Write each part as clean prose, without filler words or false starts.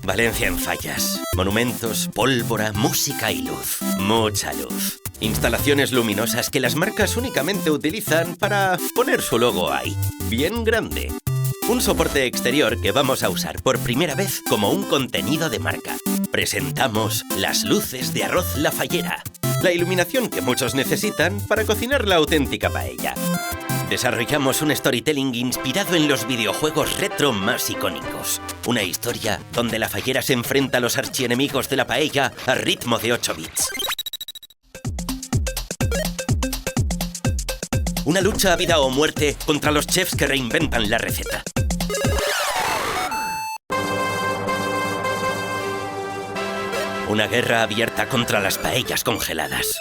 Valencia en fallas. Monumentos, pólvora, música y luz. Mucha luz. Instalaciones luminosas que las marcas únicamente utilizan para poner su logo ahí, bien grande. Un soporte exterior que vamos a usar por primera vez como un contenido de marca. Presentamos las luces de Arroz La Fallera. La iluminación que muchos necesitan para cocinar la auténtica paella. Desarrollamos un storytelling inspirado en los videojuegos retro más icónicos. Una historia donde la fallera se enfrenta a los archienemigos de la paella a ritmo de 8 bits. Una lucha a vida o muerte contra los chefs que reinventan la receta. Una guerra abierta contra las paellas congeladas.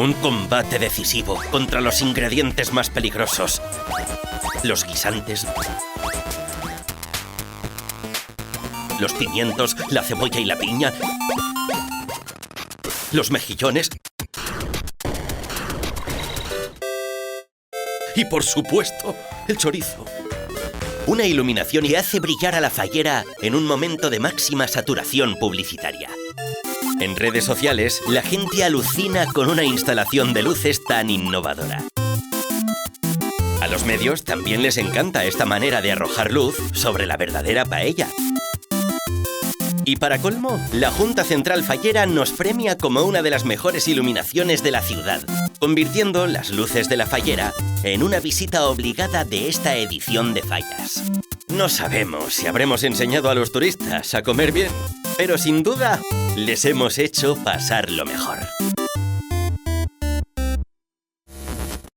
Un combate decisivo contra los ingredientes más peligrosos. Los guisantes, los pimientos, la cebolla y la piña, los mejillones y, por supuesto, el chorizo. Una iluminación que hace brillar a la fallera en un momento de máxima saturación publicitaria. En redes sociales, la gente alucina con una instalación de luces tan innovadora. A los medios también les encanta esta manera de arrojar luz sobre la verdadera paella. Y para colmo, la Junta Central Fallera nos premia como una de las mejores iluminaciones de la ciudad, convirtiendo las luces de la fallera en una visita obligada de esta edición de Fallas. No sabemos si habremos enseñado a los turistas a comer bien, pero sin duda les hemos hecho pasar lo mejor.